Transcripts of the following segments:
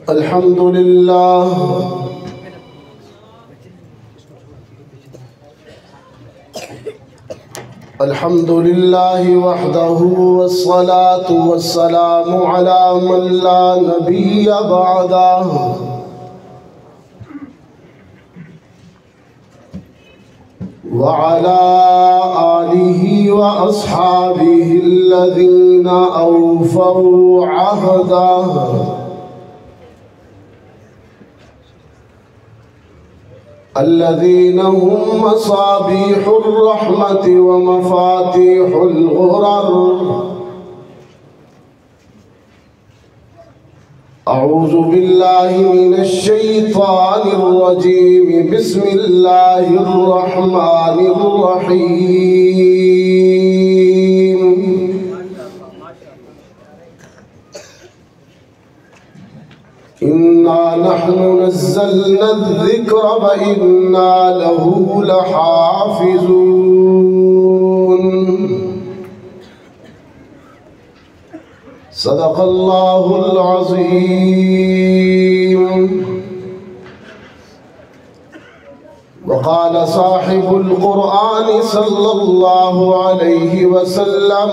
अल्हम्दुलिल्लाह अल्हम्दुलिल्लाहि वहदहु वस्सलातु वस्सलामु अला मन ला नबिय्य बअदहु व अला आलिहि व अस्हाबिहि अल्लज़ीना औफ़ौ अहदहु अल्लज़ीना हुम मसाबीहुर रहमति व मफातीहुल गुरर। अऊज़ु बिल्लाहि मिनश शैतानिर रजीम। बिस्मिल्लाहिर रहमानिर रहीम। इन्ना नहनु नज़्ज़लना ज़िक्र व इन्ना लहू लहाफ़िज़ून। सदक़ल्लाहुल अज़ीम। वक़ाल साहिबुल क़ुरआन सल्लल्लाहु अलैहि वसल्लम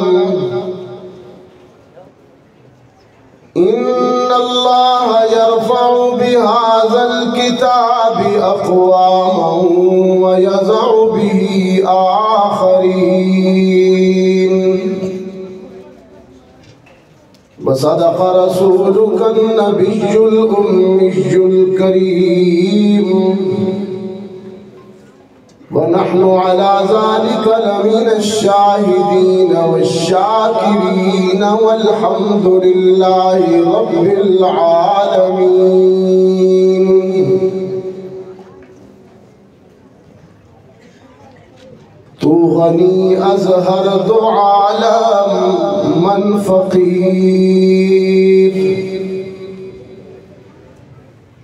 इन्नल्लाह यरफ़उ बिहाज़ल किताबि अक़वामन व यज़अु बिही आख़रीन। व सदक़ रसूलुकन नबियुल उम्मियुल करीम व नहनु अला ज़ालिका लमिनश शाहिदीन वश्शाकिरीन वल्हम्दुलिल्लाहि रब्बिल आलमीन। तू गनी अज़ हर दो आलम मन फ़क़ीर।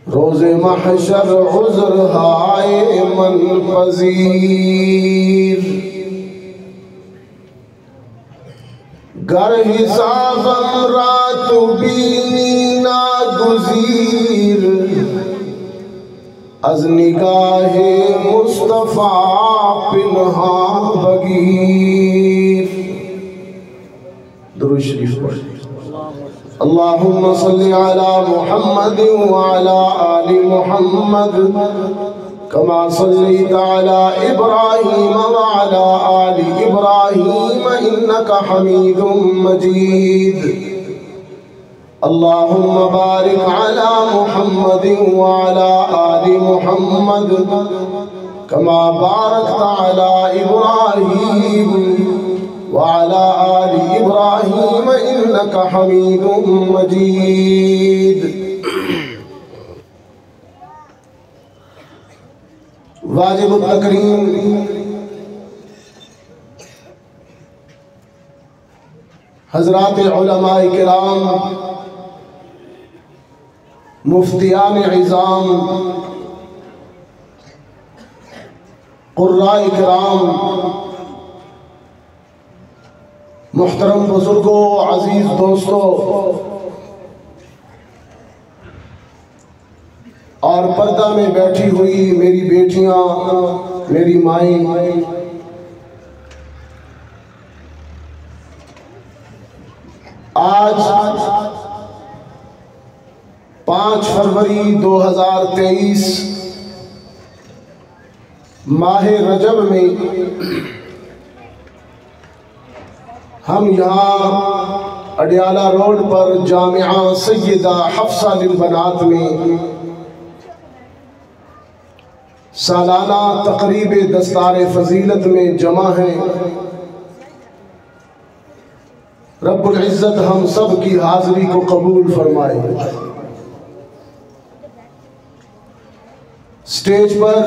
रोज़े महशर उज़्र हाय मन पज़ीर। गर हिसाबम रात बीनी नागुज़ीर। अज़ निगाहे मुस्तफ़ा पिन्हा बगीर। दुरूद शरीफ पढ़ें। अल्लाहुम्मा सल्लि अला मुहम्मद व अला आलि मुहम्मद कमा सल्लैता अला इब्राहीम व अला आलि इब्राहीम इन्नका हमीदुम मजीद। अल्लाहुम्मा बारिक अला मुहम्मद व अला आलि मुहम्मद कमा बारकता अला इब्राहीम व अला आलि इब्राहीम इन्नका हमीदुम मजीद। वाजिबुत तकरीम हज़रात उलमाए किराम, मुफ्तियान इज़ाम, क़ुर्राए किराम, मुहतरम बुजुर्गों, अजीज दोस्तों और पर्दा में बैठी हुई मेरी बेटियां, मेरी माएँ, आज 5 फरवरी 2023 माह रजब में हम यहाँ अडियाला रोड पर जामिया सैयदा हफ्सा लिल बनात में सालाना तकरीब दस्तार फजीलत में जमा हैं। रब्बुल इज़्ज़त हम सब की हाज़िरी को कबूल फरमाए। स्टेज पर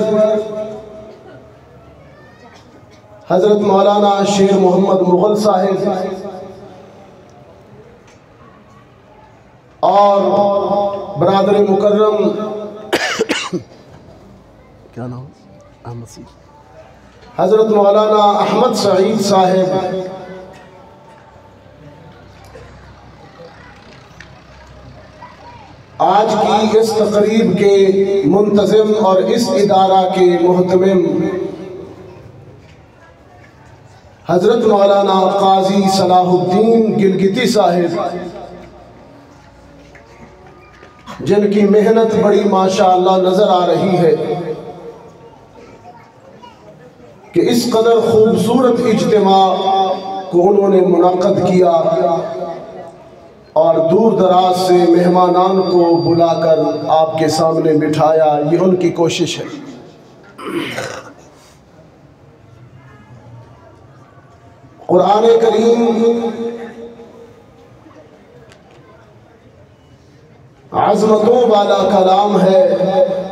हज़रत मौलाना शेर मोहम्मद मुग़ल साहिब और बरादर मुकर्रम क्या नाम अहमद सी हज़रत मौलाना अहमद सईद साहिब आज की इस तकरीब के मुंतज़िम और इस इदारा के मुहतमिम हज़रत मौलाना काजी सलाहुद्दीन गिलगिती साहिब, जिनकी मेहनत बड़ी माशाअल्लाह नज़र आ रही है कि इस कदर खूबसूरत इज्तिमा को उन्होंने मुनक़्क़द किया और दूर दराज से मेहमानान को बुलाकर आपके सामने बिठाया, ये उनकी कोशिश है। कुरान करीम आज़मतों वाला कलाम है,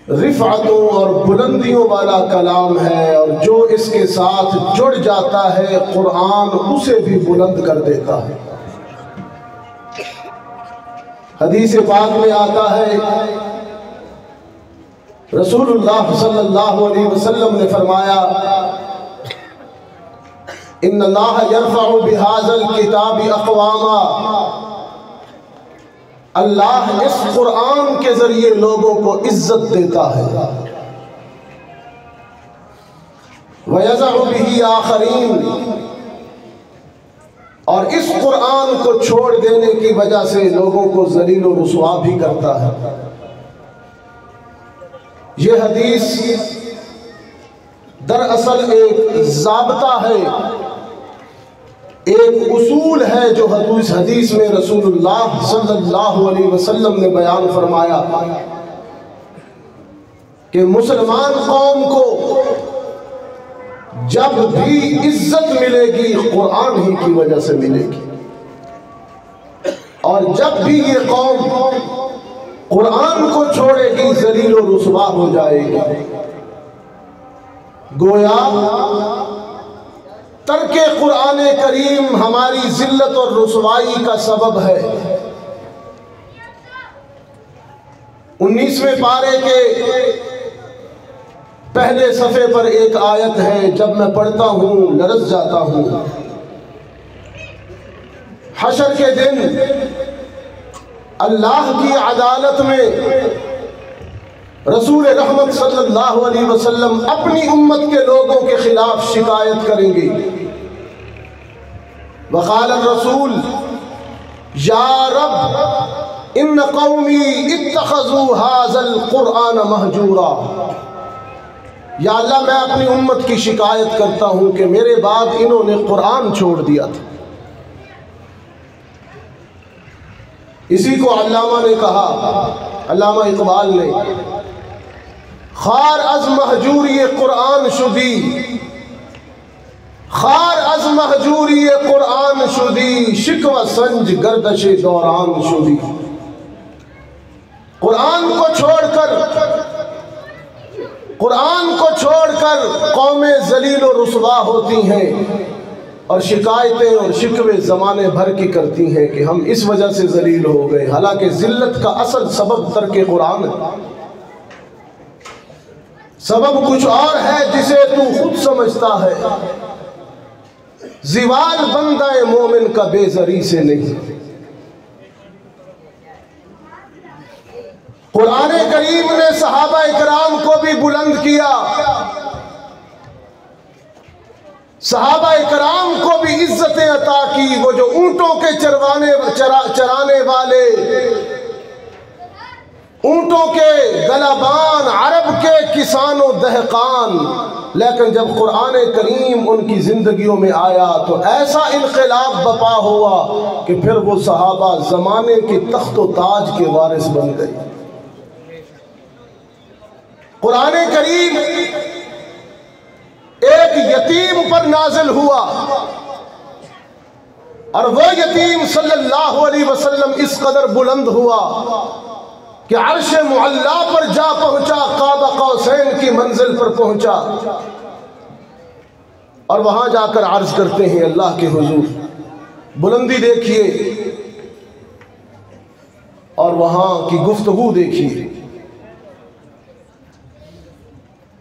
रिफ़अतों और बुलंदियों वाला कलाम है, और जो इसके साथ जुड़ जाता है कुरान उसे भी बुलंद कर देता है। हदीस पाक में आता है, रसूलुल्लाह सल्लल्लाहु अलैहि वसल्लम ने फरमाया, इन्नल्लाह यरफ़अु बिहाज़ल किताबि अक़वामा, अल्लाह इस कुरान के जरिए लोगों को इज्जत देता है। वयज़अु बिही आख़रीन, और इस कुरान को छोड़ देने की वजह से लोगों को ज़लील व रुसवा भी करता है। ये हदीस दरअसल एक ज़ाब्ता है, एक उसूल है जो हदीस में रसूलुल्लाह सल्लल्लाहु अलैहि वसल्लम ने बयान फरमाया कि मुसलमान कौम को जब भी इज्जत मिलेगी कुरान ही की वजह से मिलेगी, और जब भी ये कौम कुरान को छोड़ेगी ज़लील और रुसवा हो जाएगी। गोया तर्के कुरान करीम हमारी जिल्लत और रुसवाई का सबब है। 19वें पारे के पहले सफ़े पर एक आयत है, जब मैं पढ़ता हूँ लरज़ जाता हूँ। हशर के दिन अल्लाह की अदालत में रसूल रहमत सल्लल्लाहु अलैहि वसल्लम अपनी उम्मत के लोगों के खिलाफ शिकायत करेंगे। वक़ाल रसूल या रब इन्न कौमी इत्तख़ज़ू हाज़ल कुरान महजूरा, या अल्लाह मैं अपनी उम्मत की शिकायत करता हूँ कि मेरे बाद इन्होंने कुरान छोड़ दिया था। इसी को अल्लामा ने कहा, अल्लामा इकबाल ने, खार अज़ महजूरी कुरान शुदी, खार अज़ महजूरी कुरान शुदी, शिकवा संज गर्दश दौरान शुदी। कुरान को छोड़कर कौमें ज़लील और रुसवा होती हैं और शिकायतें और शिकवे ज़माने भर की करती हैं कि हम इस वजह से ज़लील हो गए, हालांकि ज़िल्लत का असल सबब तर्क कुरान है। सबब कुछ और है जिसे तू खुद समझता है, ज़िवाल बंदा मोमिन का बेज़री से नहीं। कुरान करीम ने सहाबा इकराम को भी बुलंद किया, सहाबा इकराम को भी इज्जतें अता की। वो जो ऊंटों के चराने वाले, ऊंटों के गलाबान, अरब के किसानों दहकान, लेकिन जब कुरान करीम उनकी जिंदगियों में आया तो ऐसा इनकलाब बपा हुआ कि फिर वो सहाबा जमाने के तख्त व ताज के वारिस बन गए। कुरान करीम एक यतीम पर नाजिल हुआ और वो यतीम सल्लल्लाहु अलैहि वसल्लम इस कदर बुलंद हुआ कि अर्श मुअल्ला पर जा पहुंचा, क़ाब क़ौसैन की मंजिल पर पहुंचा और वहां जाकर अर्ज करते हैं अल्लाह के हुजूर, बुलंदी देखिए और वहां की गुफ्तगू देखिए।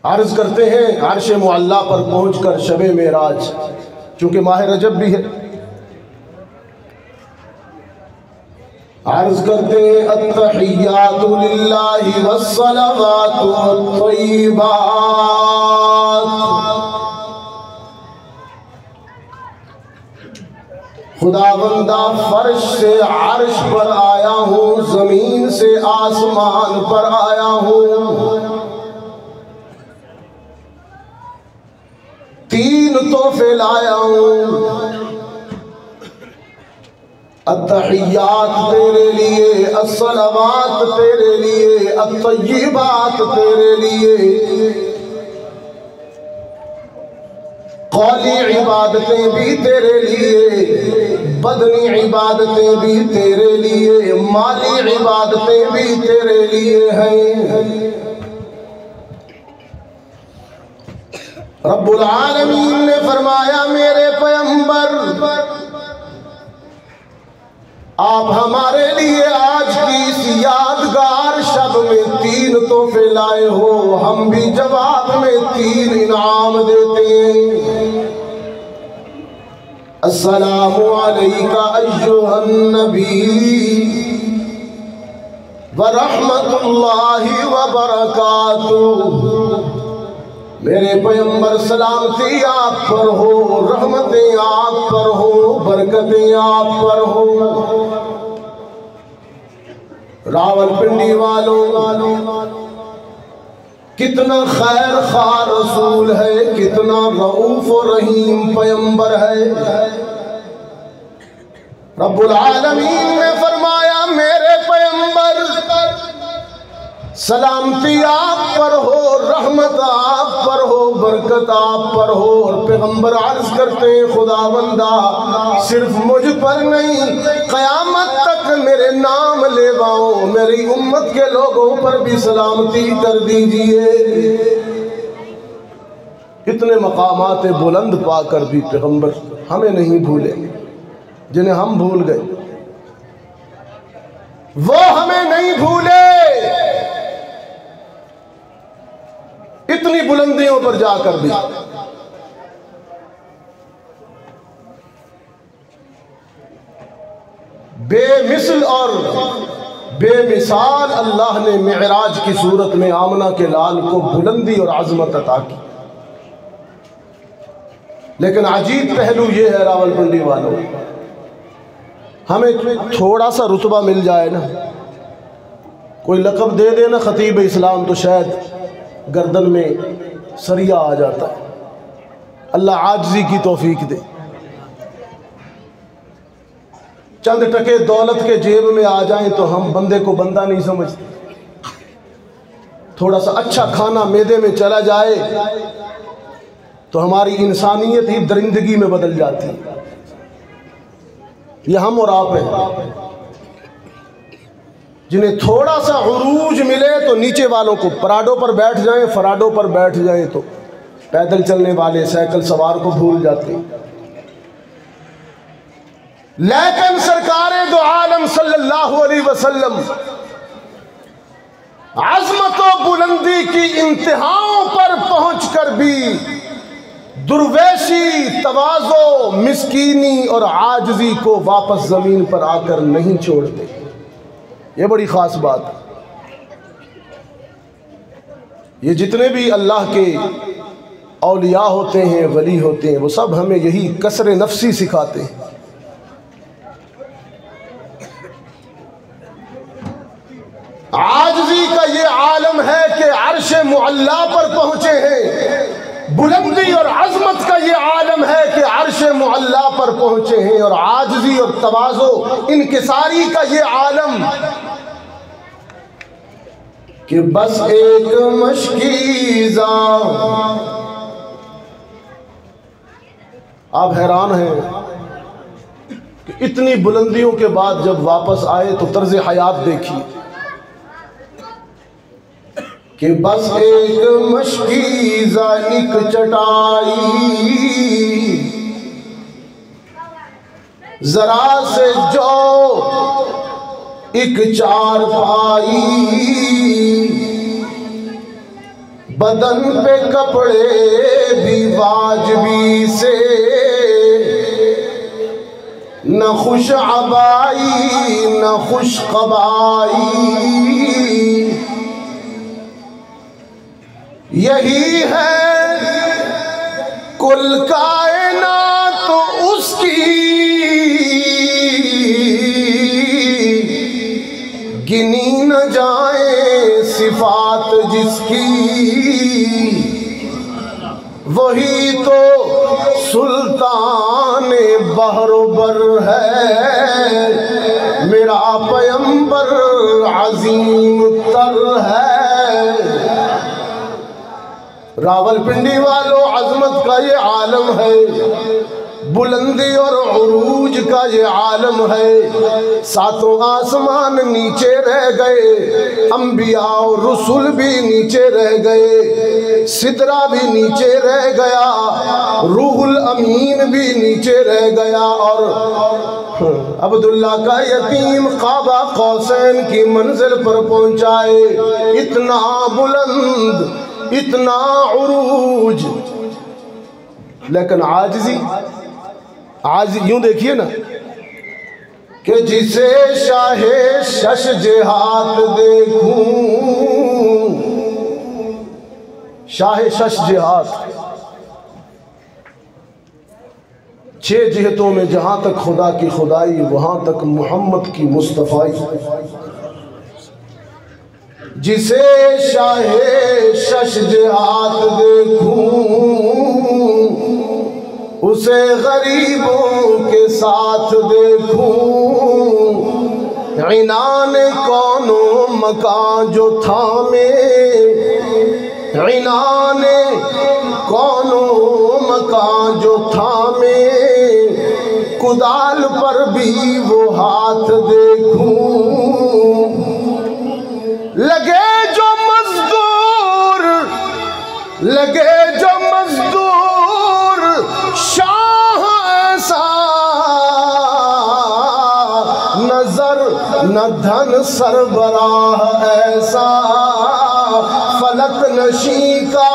अर्ज करते हैं अर्श मुअल्ला पर पहुंचकर शबे मेराज, चूंकि माह रजब भी है, अर्ज करते हैं अत्तहियातु लिल्लाहि वस्सलावातु वत्तय्यिबात। खुदावंदा फर्श से अर्श पर आया हूँ, जमीन से आसमान पर आया हूँ, तीन तोहफे लाया हूँ। अत्तहियात तेरे लिए, अस्सलावात तेरे लिए, अत्तय्यिबात तेरे लिए। कौली इबादतें भी तेरे लिए, बदनी इबादतें भी तेरे लिए, माली इबादतें भी तेरे लिए हैं। रब्बुल आलमीन ने फरमाया मेरे पैगंबर आप हमारे लिए आज की इस यादगार शब में तीन तोहफे लाए हो, हम भी जवाब में तीन इनाम देते हैं। अस्सलामु अलैका अय्युहन नबी व रहमतुल्लाहि व बरकातुहू। मेरे पैगंबर सलामती आप पर हो, रहमतें आप पर हो, बरकतें आप पर हो। रावलपिंडी वालों, कितना खैर खा रसूल है, कितना रऊफ और रहीम पैगंबर है। रब्बुल आलमीन ने फरमाया मेरे पैगंबर सलामती आप पर हो, रहमत आप पर हो, बरकत आप पर हो। और पैगंबर अर्ज करते हैं खुदावंदा सिर्फ मुझ पर नहीं, क़यामत तक मेरे नाम लेवाओ, मेरी उम्मत के लोगों पर भी सलामती कर दीजिए। इतने मकामात बुलंद पाकर भी पैगंबर हमें नहीं भूले, जिन्हें हम भूल गए वो हमें नहीं भूले। इतनी बुलंदियों पर जाकर भी बेमिसल और बेमिसाल अल्लाह ने मेराज की सूरत में आमना के लाल को बुलंदी और आजमत अता की। लेकिन अजीब पहलू ये है रावलपिंडी वालों, हमें थोड़ा सा रुतबा मिल जाए ना, कोई लक़ब दे देना खतीब इस्लाम, तो शायद गर्दन में सरिया आ जाता है। अल्लाह आजिज़ी की तौफीक दे। चंद टके दौलत के जेब में आ जाएं तो हम बंदे को बंदा नहीं समझते। थोड़ा सा अच्छा खाना मैदे में चला जाए तो हमारी इंसानियत ही दरिंदगी में बदल जाती है। ये हम और आप हैं जिन्हें थोड़ा सा उरूज मिले तो नीचे वालों को पराडों पर बैठ जाएं, फराडों पर बैठ जाएं तो पैदल चलने वाले साइकिल सवार को भूल जाते हैं। लेकिन सरकारे दो आलम सल्लल्लाहु अलैहि वसल्लम अज़मत व बुलंदी की इंतहाओं पर पहुंचकर भी दुर्वेशी, तवाज़ो, मिस्कीनी और आजिज़ी को वापस ज़मीन पर आकर नहीं छोड़ते। ये बड़ी ख़ास बात है। ये जितने भी अल्लाह के औलिया होते हैं, वली होते हैं, वो सब हमें यही कसर नफ्सी सिखाते हैं। आजिज़ी का ये आलम है कि अर्श मुअल्ला पर पहुंचे हैं। बुलंदी और अज़मत का ये आलम है कि अर्श मुअल्ला पर पहुंचे हैं। और आजिज़ी और तवाज़ो, इनकिसारी का ये आलम कि बस एक मशकीज़ा। आप हैरान हैं कि इतनी बुलंदियों के बाद जब वापस आए तो तर्ज हयात देखिए कि बस एक मशकीज़ा, एक चटाई, जरा से जो एक चारपाई, बदन पे कपड़े भी वाजबी से, न खुश अबाई न खुश कबाई, यही है कुल कायनात तो उसकी, गिनी न जाए सिफात जिसकी। वही तो सुल्तान बहरोबर है, मेरा पैगंबर अजीम तर है। रावलपिंडी वालों, अजमत का ये आलम है, बुलंदी और उरूज का ये आलम है। सातों आसमान नीचे रह गए, अंबिया और रसूल भी नीचे रह गए, सिदरा भी नीचे रह गया, रूहुल अमीन भी नीचे रह गया, और अब्दुल्ला का यतीम काबा कौसैन की मंजिल पर पहुंचाए। इतना बुलंद, इतना उरूज, लेकिन आज यूं देखिए ना कि जिसे शाहे शश जिहाद देखूं, शाहे शश जिहाद, 6 जिहतों में जहां तक खुदा की खुदाई वहां तक मोहम्मद की मुस्तफाई। जिसे शाहे शश जिहाद देखूं, उसे गरीबों के साथ देखूं। इनान कौनो मकान जो थामे, इनान कौनो मकान जो थामे, कुदाल पर भी वो हाथ देखूं। लगे जो मजदूर, लगे जो मजदूर, शाह ऐसा नजर न धन सरबराह ऐसा, फलक नशी का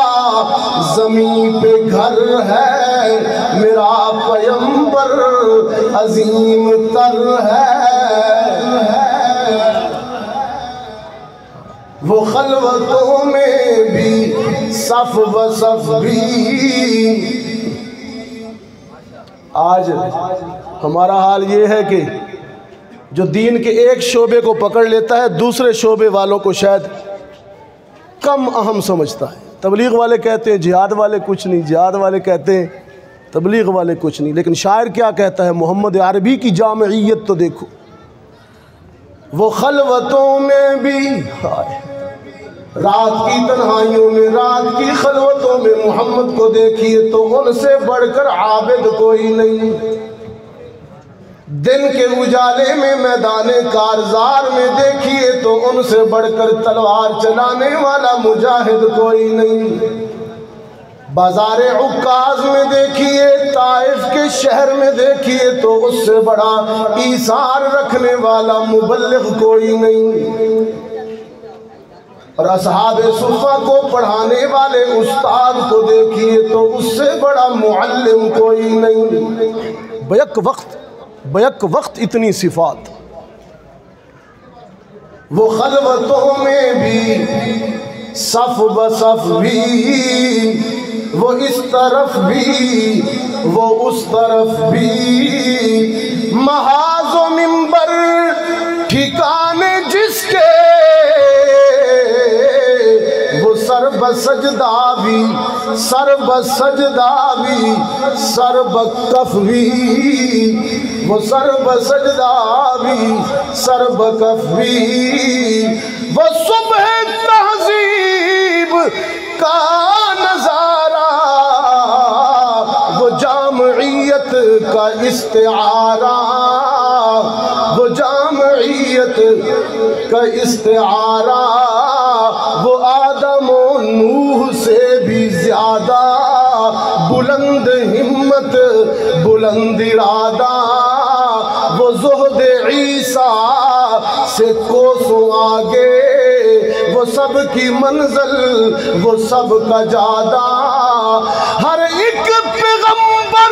जमीन पे घर है, मेरा पैगंबर अजीम तर है। वो खलवतों में भी सफ व सफ भी। आज हमारा हाल ये है कि जो दीन के एक शोबे को पकड़ लेता है, दूसरे शोबे वालों को शायद कम अहम समझता है। तबलीग वाले कहते हैं जिहाद वाले कुछ नहीं, जिहाद वाले कहते हैं तबलीग वाले कुछ नहीं, लेकिन शायर क्या कहता है, मोहम्मद अरबी की जामइयत तो देखो। वो खलवतों में भी, रात की तन्हाइयों में, रात की खलवतों में मोहम्मद को देखिए तो उनसे बढ़कर आबिद कोई नहीं। दिन के उजाले में मैदाने कारजार में देखिए तो उनसे बढ़कर तलवार चलाने वाला मुजाहिद कोई नहीं। बाजारे उक्काज में देखिए, ताइफ के शहर में देखिए तो उससे बड़ा ईसार रखने वाला मुबल्लिग कोई नहीं। और असहाबे सुफ़ा को पढ़ाने वाले उस्ताद को देखिए तो उससे बड़ा मुअल्लिम कोई नहीं। बैक वक्त इतनी सिफात। वो खलवतों में भी सफ ब सफ भी, वो इस तरफ भी वो उस तरफ भी। महाज़ो मिंबर ठिकाने जिसके, वो सर बसजदा भी, सर बसजदा भी, सर बकफ भी। वो सर बसजदा भी, सर बकफ भी। वो सुबह तहज़ीब का नज़ारा, वो जामइयत का इस्तिआरा, वो जामइयत का इस्तिआरा। वो आदम और नूह से भी ज़्यादा बुलंद हिम्मत, बुलंद इरादा। वो ज़ुहद ईसा से कोसों आगे, वो सब की मंजिल, वो सब का जादा। हर एक पैगंबर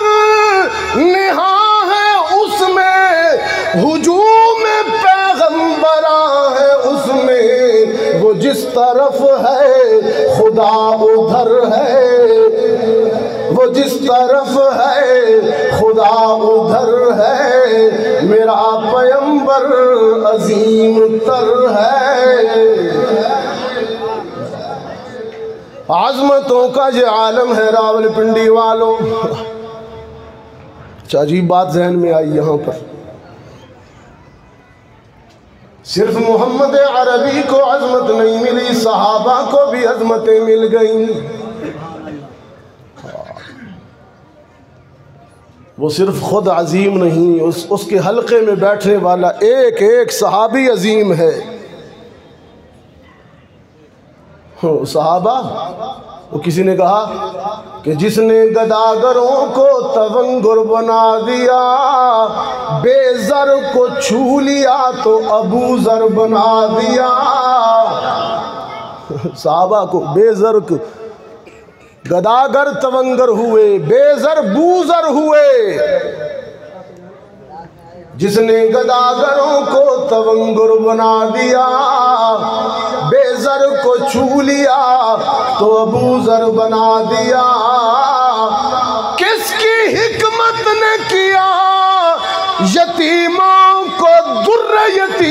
निहा है उसमें, हुजूम पैगंबरा है उसमें, वो जिस तरफ है खुदा उधर है, वो जिस तरफ है खुदा उधर है, मेरा पैगंबर अजीम तर है। आजमतों का ये आलम है रावलपिंडी वालों। अच्छा अजीब बात जहन में आई यहाँ पर, सिर्फ मोहम्मद अरबी को अजमत नहीं मिली, सहाबा को भी अजमतें मिल गईं। वो सिर्फ खुद अजीम नहीं, उसके हल्के में बैठने वाला एक एक सहाबी अजीम है। सहाबा, वो किसी ने कहा कि जिसने गदागरों को तवंगुर बना दिया, बेज़र को छू लिया तो अबू ज़र बना दिया। सहाबा को बेज़र को, गदागर तवंगर हुए, बेज़र बूज़र हुए। जिसने गदागरों को तवंगुर बना दिया, बेज़र को छू लिया तो अबू ज़र बना दिया। किसकी हिकमत ने किया यतीमों को दुर्र यतीम,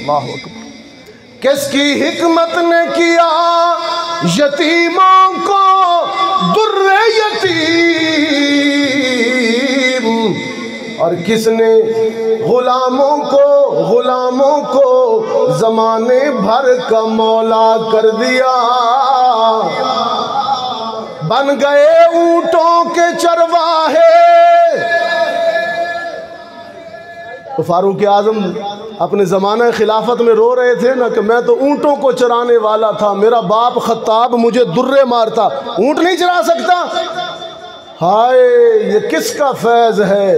अल्लाहु अकबर। किसकी हिकमत ने किया यतीमों को दुर्र यतीम, और किसने गुलामों को ज़माने भर का मौला कर दिया। बन गए ऊंटों के चरवाहे। तो फारूक आज़म अपने ज़माने खिलाफत में रो रहे थे ना कि मैं तो ऊंटों को चराने वाला था, मेरा बाप खत्ताब मुझे दुर्रे मारता, ऊंट नहीं चरा सकता। हाय, ये किसका फैज़ है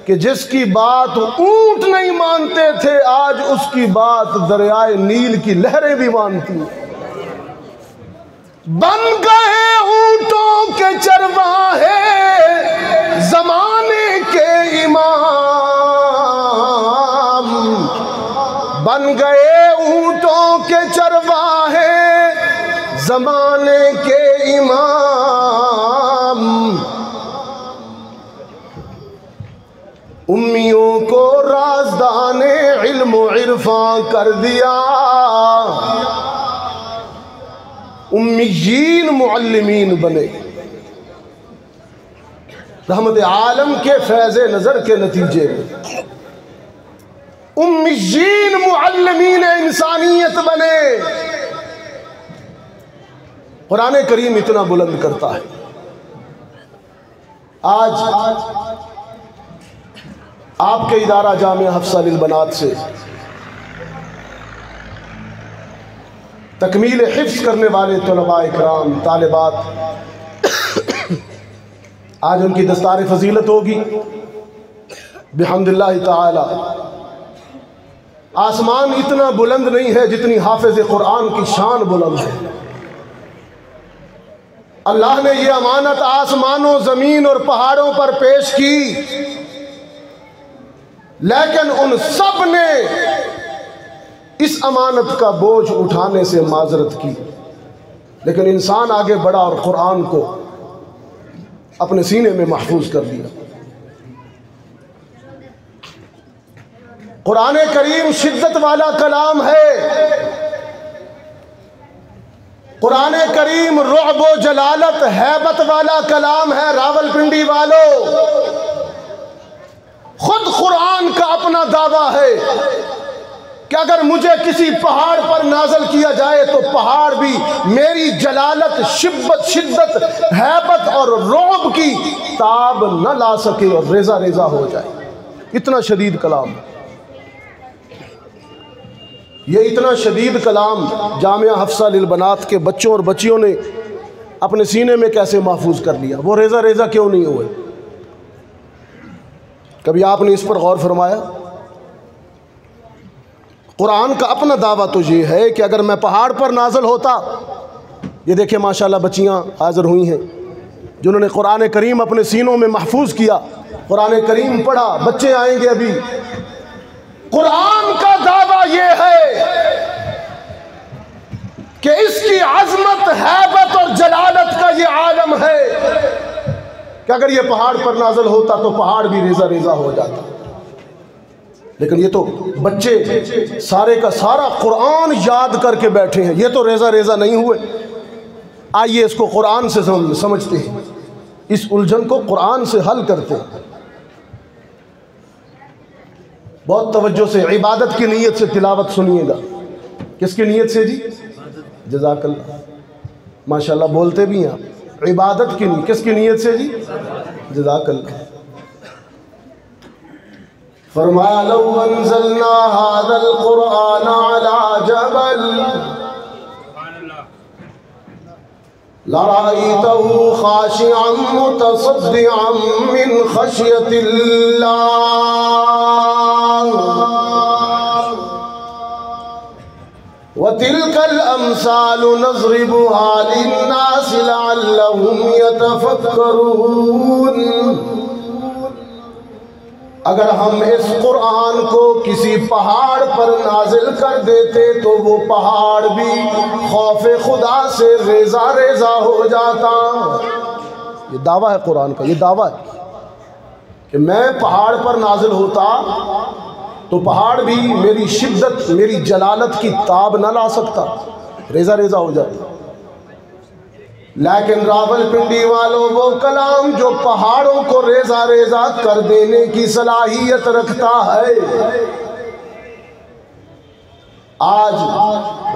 कि जिसकी बात ऊंट नहीं मानते थे, आज उसकी बात दरियाए नील की लहरें भी मानती हैं। बन गए ऊंटों के चरवाहे, ज़माने के इमाम। बन गए ऊंटों के चरवाहे, ज़माने के इमाम। उम्मियों को राज़दाने इल्म व इरफान कर दिया। उम्मीयीन मुअल्लिमीन बने। रहमत आलम के फैज़ नज़र के नतीजे में उम्मीयीन मुअल्लिमीन इंसानियत बने। कुरान करीम इतना बुलंद करता है। आज आपके इदारा जामिया हफ्सा लिल बनात से तकमील हिफ्ज़ करने वाले तलबा इकराम तालिबात, आज उनकी दस्तार फजीलत होगी बिहम्दिल्लाह ताला। आसमान इतना बुलंद नहीं है जितनी हाफिज़ कुरान की शान बुलंद है। अल्लाह ने यह अमानत आसमानों, ज़मीन और पहाड़ों पर पेश की, लेकिन उन सब ने इस अमानत का बोझ उठाने से माजरत की। लेकिन इंसान आगे बढ़ा और कुरान को अपने सीने में महफूज कर लिया। कुरान करीम शिद्दत वाला कलाम है। कुरान करीम रुअब व जलालत हैबत वाला कलाम है। रावलपिंडी वालों, खुद कुरान का अपना दावा है कि अगर मुझे किसी पहाड़ पर नाज़िल किया जाए तो पहाड़ भी मेरी जलालत, शिद्दत, हैबत और रुअब की ताब न ला सके और रेजा रेजा हो जाए। इतना शदीद कलाम, ये इतना शदीद कलाम जामिया हफ्सा लिल बनात के बच्चों और बच्चियों ने अपने सीने में कैसे महफूज कर लिया? वो रेजा रेजा क्यों नहीं हुए? कभी आपने इस पर गौर फरमाया? कुरान का अपना दावा तो ये है कि अगर मैं पहाड़ पर नाज़िल होता, ये देखिए माशाल्लाह बच्चियाँ हाज़िर हुई हैं, जिन्होंने कुरान करीम अपने सीनों में महफूज किया, कुरान करीम पढ़ा। बच्चे आएंगे अभी। कुरान का दावा यह है कि इसकी अजमत, हैबत और जलालत का ये आलम है कि अगर ये पहाड़ पर नाज़िल होता तो पहाड़ भी रेजा रेजा हो जाता। लेकिन ये तो बच्चे सारे का सारा कुरान याद करके बैठे हैं, ये तो रेजा रेजा नहीं हुए। आइए इसको कुरान से समझते हैं, इस उलझन को कुरान से हल करते हैं। बहुत तवज्जो से इबादत की नीयत से तिलावत सुनिएगा। किसकी नीयत से जी? जज़ाकल्लाह, माशाल्लाह बोलते भी हैं आप। इबादत की नीयत, किसकी नीयत से जी? जज़ाकल्लाह। फरमाया लौ अंज़लना हाज़ल कुरआन अला जबल लरअयतहु खाशिअन मुतसद्दिअन मिन खश्यतिल्लाह वतिलकल अमसालु नज़रिबुहा लिन्नासि लअल्लहुम यतफक्करून। अगर हम इस कुरान को किसी पहाड़ पर नाजिल कर देते तो वो पहाड़ भी खौफे खुदा से रेजा रेजा हो जाता। ये दावा है कुरान का, ये दावा है कि मैं पहाड़ पर नाजिल होता तो पहाड़ भी मेरी शिद्दत, मेरी जलालत की ताब न ला सकता, रेजा रेजा हो जाता। लेकिन रावलपिंडी वालों, वो कलाम जो पहाड़ों को रेजा रेजा कर देने की सलाहियत रखता है, आज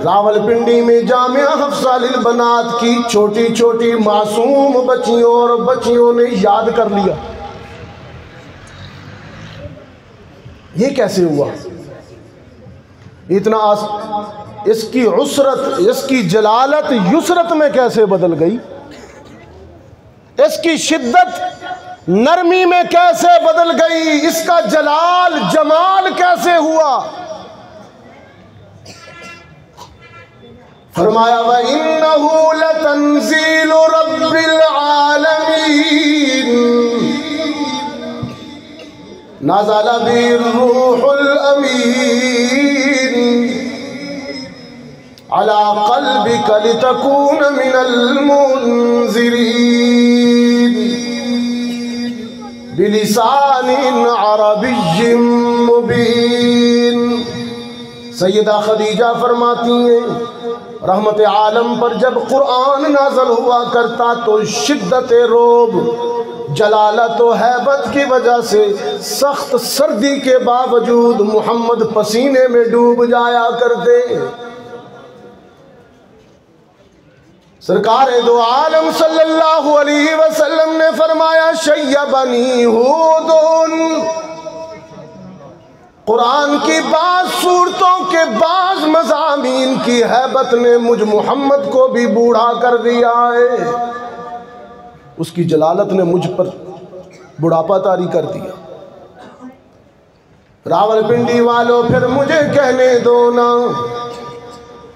रावलपिंडी में जामिया हफ्सा लिल बनात की छोटी छोटी मासूम बच्चियों और बच्चियों ने याद कर लिया। ये कैसे हुआ? इतना इसकी उसरत, इसकी जलालत युसरत में कैसे बदल गई? इसकी शिद्दत नरमी में कैसे बदल गई? इसका जलाल जमाल कैसे हुआ? फरमाया व इन्नहु लतंजीलु रब्बिल आलमीन नज़ल बिर रूहुल अमीन अला क़ल्बिका लितकून मिनल मुनज़िरीन बिलिसानिन अरबिय्यिन मुबीन। सैयदा खदीजा फरमाती हैं, रहमत आलम पर जब कुरान नाज़िल हुआ करता तो शिद्दत रोब, जलालत व हैबत की वजह से सख्त सर्दी के बावजूद मोहम्मद पसीने में डूब जाया करते। सरकार दो आलम सल्लल्लाहु अलैहि वसल्लम ने फरमाया शय्यबनी हुदुन, कुरान की बाज़ सूरतों के बाज़ मज़ामीन की हैबत ने मुझ मोहम्मद को भी बूढ़ा कर दिया है। उसकी जलालत ने मुझ पर बुढ़ापा तारी कर दिया। रावलपिंडी वालों, फिर मुझे कहने दो ना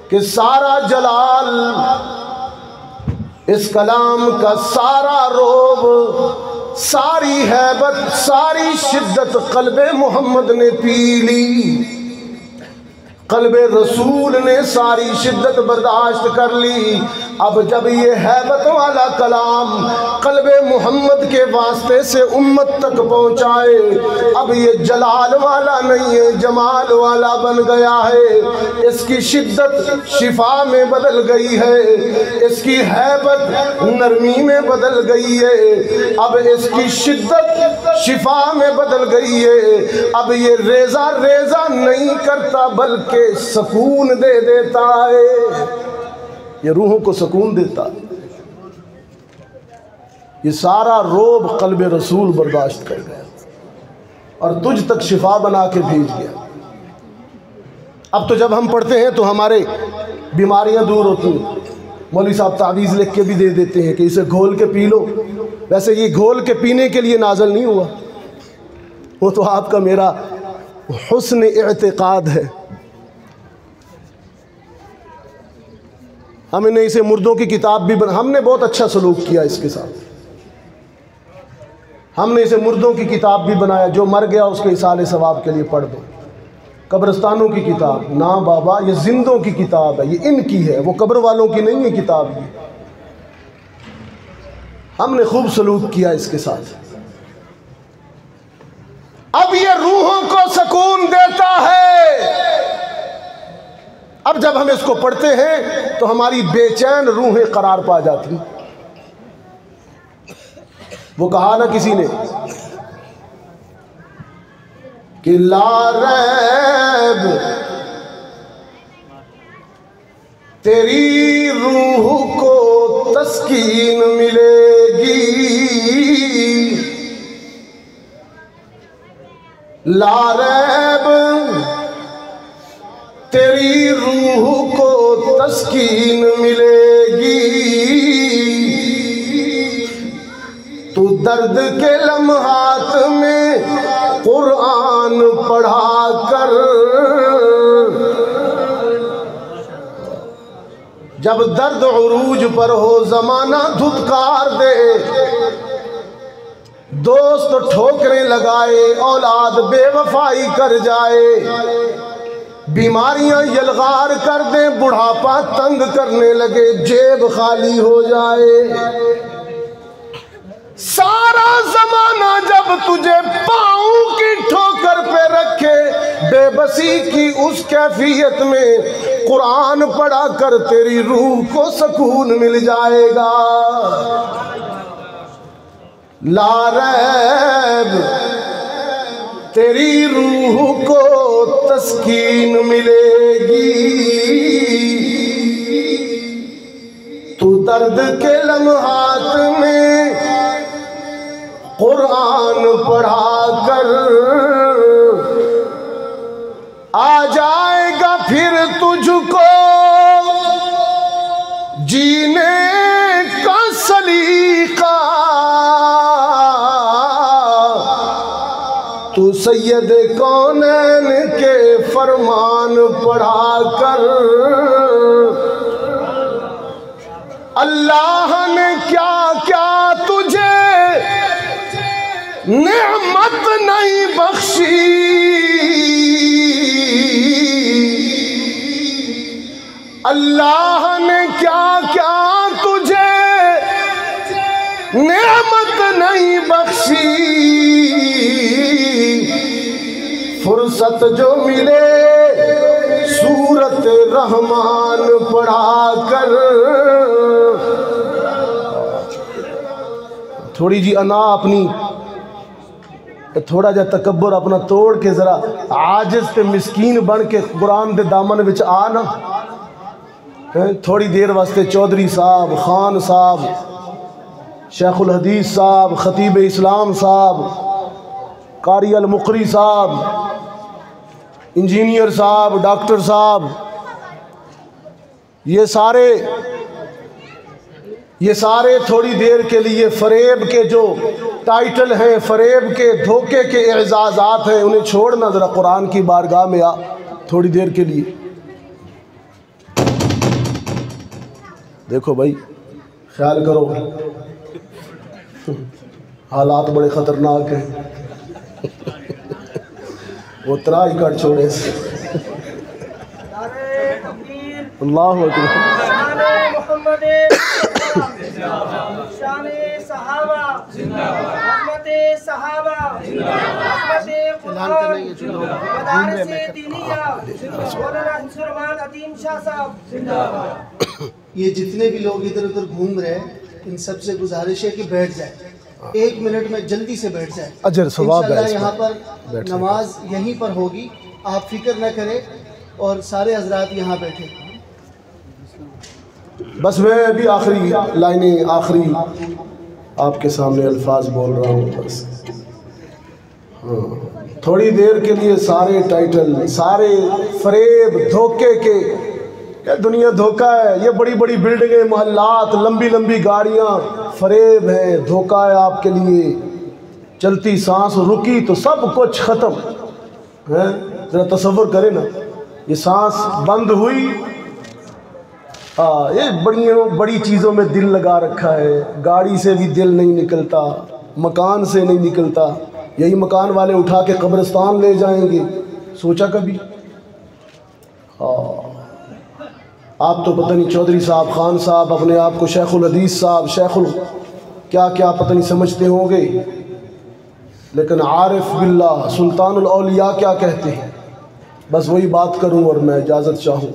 कि सारा जलाल, इस कलाम का सारा रोब, सारी हैबत, सारी शिद्दत क़ल्बे मोहम्मद ने पी ली। क़ल्बे रसूल ने सारी शिद्दत बर्दाश्त कर ली। अब जब ये हैबत वाला कलाम क़ल्बे मोहम्मद के वास्ते से उम्मत तक पहुँचाए, अब ये जलाल वाला नहीं है, जमाल वाला बन गया है। इसकी शिद्दत शिफा में बदल गई है, इसकी हैबत नरमी में बदल गई है। अब इसकी शिद्दत शिफा में बदल गई है। अब ये रेजा रेजा नहीं करता बल्कि सुकून दे देता है, ये रूहों को सुकून देता है। ये सारा रोब क़ल्बे रसूल बर्दाश्त कर गया और तुझ तक शिफा बना के भेज गया। अब तो जब हम पढ़ते हैं तो हमारे बीमारियां दूर होती हैं। मौलवी साहब तावीज़ लिख के भी दे देते हैं कि इसे घोल के पी लो। वैसे ये घोल के पीने के लिए नाज़िल नहीं हुआ, वो तो आपका मेरा हुस्न इत्क़ाद है। हमने इसे मुर्दों की किताब भी हमने बहुत अच्छा सलूक किया इसके साथ। हमने इसे मुर्दों की किताब भी बनाया, जो मर गया उसके इसाले सवाब के लिए पढ़ दो। कब्रिस्तानों की किताब ना बाबा, ये जिंदों की किताब है, ये इनकी है, वो कब्र वालों की नहीं है किताब ये। हमने खूब सलूक किया इसके साथ। अब ये रूहों को सुकून देता है। अब जब हम इसको पढ़ते हैं तो हमारी बेचैन रूहें करार पा जाती हैं। वो कहा ना किसी ने कि ला रैब तेरी रूह को तस्कीन मिलेगी, ला रैब तेरी रूह को तस्कीन मिलेगी, तू दर्द के लम्हात में कुरान पढ़ा कर। जब दर्द उरूज पर हो, ज़माना धुतकार दे, दोस्त ठोकरें लगाए, औलाद बेवफाई कर जाए, बीमारियां यलगार कर दें, बुढ़ापा तंग करने लगे, जेब खाली हो जाए, सारा जमाना जब तुझे पाँव की ठोकर पे रखे, बेबसी की उस कैफियत में कुरान पढ़ा कर तेरी रूह को सुकून मिल जाएगा। ला रैब तेरी रूह को तस्कीन मिलेगी, तू दर्द के लम्हात में कुरान पढ़ा कर। आ जाएगा फिर तुझको जीने का सलीका, तू सैयद कौनैन के फरमान पढ़ा कर। अल्लाह ने क्या क्या तुझे नेमत नहीं बख्शी, अल्लाह ने क्या क्या तुझे नेमत नहीं बख्शी, फुर्सत जो मिले सूरत रहमान पढ़ा कर। थोड़ी जी अना अपनी, थोड़ा जा तकब्बर अपना तोड़ के जरा आजिज ते मिस्कीन बन के कुरान दे दामन विच आ ना। थोड़ी देर वास्ते चौधरी साहब, खान साहब, शेखुल हदीस साहब, खतीब इस्लाम साहब, कारी अल मुकरी साहब, इंजीनियर साहब, डॉक्टर साहब, ये सारे थोड़ी देर के लिए फरेब के जो टाइटल हैं, फरेब के धोखे के एजाज़ात हैं, उन्हें छोड़ना, ज़रा कुरान की बारगाह में आ थोड़ी देर के लिए। देखो भाई, ख्याल करो, हालात बड़े ख़तरनाक हैं। वो तरा ही कर छोड़े से। अल्लाहु अकबर। ये जितने भी लोग इधर उधर घूम रहे हैं, इन सब से गुजारिश है कि बैठ जाए, 1 मिनट में जल्दी से बैठ जाए। अजर सवाब है। यहाँ पर नमाज यहीं पर होगी, आप फिक्र न करें, और सारे हजरात यहाँ बैठे। बस मैं अभी आखिरी लाइनें, आखिरी आपके सामने अल्फाज बोल रहा हूँ बस। हाँ, थोड़ी देर के लिए सारे टाइटल, सारे फरेब, धोखे के, क्या दुनिया धोखा है। ये बड़ी बड़ी बिल्डिंगें, मोहल्लात, लंबी लंबी गाड़ियाँ फरेब है, धोखा है आपके लिए। चलती सांस रुकी तो सब कुछ ख़त्म है। ज़रा तसव्वुर करें ना, ये सांस बंद हुई, ये बड़ी चीज़ों में दिल लगा रखा है, गाड़ी से भी दिल नहीं निकलता, मकान से नहीं निकलता, यही मकान वाले उठा के कब्रिस्तान ले जाएंगे। सोचा कभी? हाँ, आप तो पता नहीं चौधरी साहब, खान साहब, अपने आप को शेखुल हदीस साहब, शेखुल क्या क्या पता नहीं समझते होंगे, लेकिन आरिफ बिल्लाह सुल्तानुल औलिया क्या कहते हैं? बस वही बात करूं और मैं इजाज़त चाहूँ।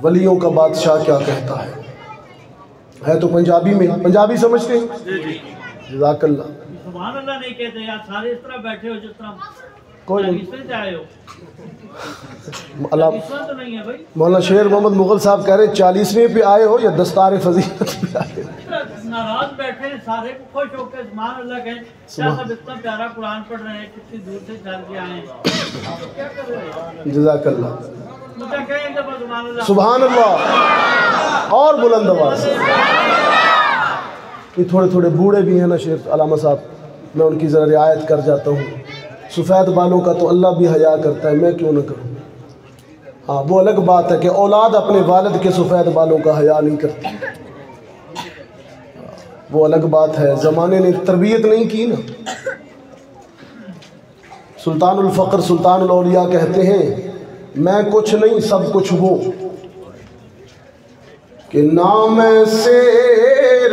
वलियों का बादशाह क्या कहता है तो पंजाबी में, पंजाबी समझते हैं? जज़ाकल्लाह। सुभान अल्लाह नहीं कहते यार, सारे इस तरह बैठे हो जिस तरह कोई इसमें से आए हो। अल्लाह तो नहीं है भाई। मौलाना शेर मोहम्मद मुगल साहब कह रहे 40वें पे आए हो या दस्तार फजीलत पे आए हो? नाराज बैठे हैं सारे, खुश होकर सुभान अल्लाह कहें, क्या सब इतना प्यारा कुरान पढ़ रहे हैं, कितनी दूर से चल के आए हैं, आप क्या कर रहे हैं? जज़ाकल्लाह। मुझे कहेंगे सुभान अल्लाह, सुभान अल्लाह और बुलंद आवाज़। ये थोड़े थोड़े बूढ़े भी हैं ना शेर अलामा साहब, मैं उनकी ज़रा रियायत कर जाता हूँ। सफ़ेद बालों का तो अल्लाह भी हया करता है, मैं क्यों ना करूँ? हाँ, वो अलग बात है कि औलाद अपने वालिद के सफ़ेद बालों का हया नहीं करती, वो अलग बात है। ज़माने ने तरबियत नहीं की ना। सुल्तानुल फ़क्र सुल्तानुल औलिया कहते हैं, मैं कुछ नहीं सब कुछ वो, कि ना मैं शेर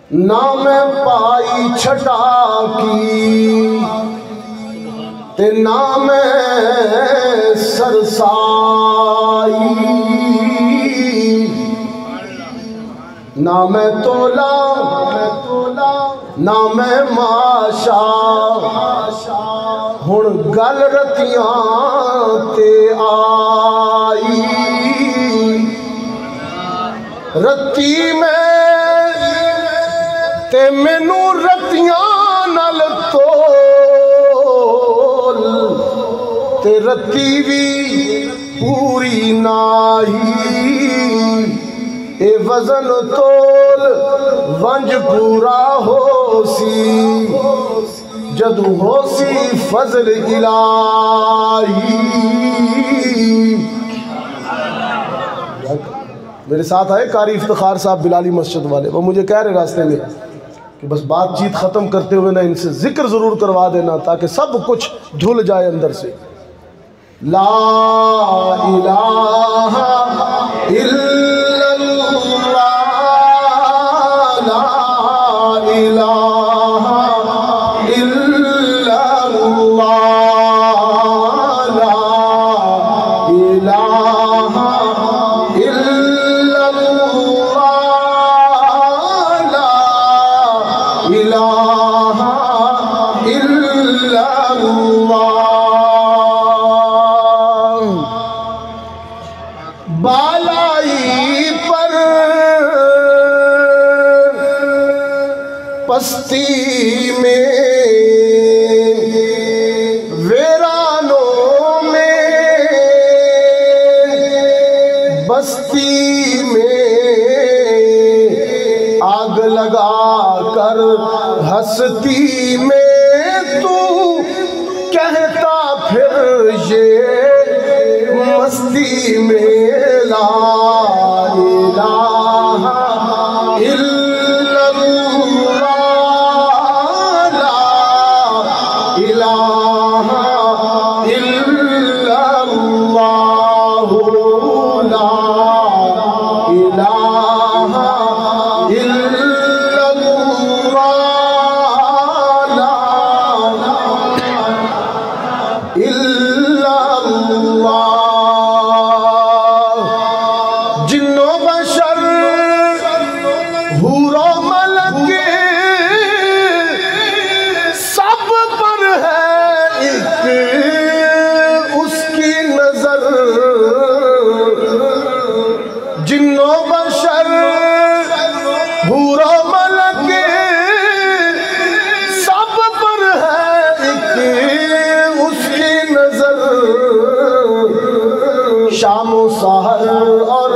ना मैं पाई छटा की, ते ना मैं सरसाई, ना मैं तोला ना मैं माशा, हुण गल रतियां ते आई, रत्ती में ते मैनू रतियां नाल तोल, ते रत्ती भी पूरी नाही, ए वजन तोल वंज पूरा होसी, जदू होसी फजल इलाही। मेरे साथ आए कारी इफ्तिखार साहब बिलाली मस्जिद वाले, वो मुझे कह रहे रास्ते में कि बस बातचीत ख़त्म करते हुए ना इनसे ज़िक्र ज़रूर करवा देना ताकि सब कुछ धुल जाए अंदर से। ला इलाहा इल्लल्लाह, ला इलाहा इल्लल्लाह, ला इलाहा इलाहा इल्लल्लाह। बालाई पर पस्ती में, वीरानों में, बस्ती में आग लगा कर हस्ती में तू कहता फिर ये मस्ती में, ला इलाहा इल्लल्लाह, ला इलाहा इल्लल्लाह, ला इलाहा जिन्नो बशर हूरो मलक सब पर है एक उसकी नजर, जिन्नो बशर हूरो मलक सब पर है एक उसकी नजर, शाम सहर और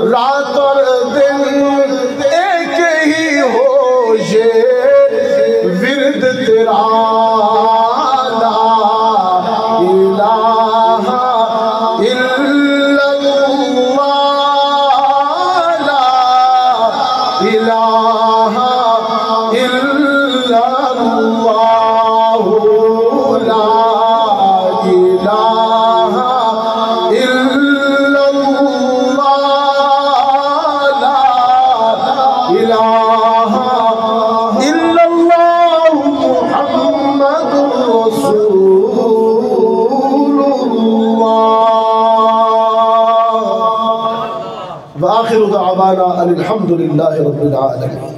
रात और दिन एक ही हो ये विरद तेरा, ला इलाहा इल्लल्लाह, ला इलाहा व आखिरु दअवाना अनिल हम्दुलिल्लाहि रब्बिल आलमीन।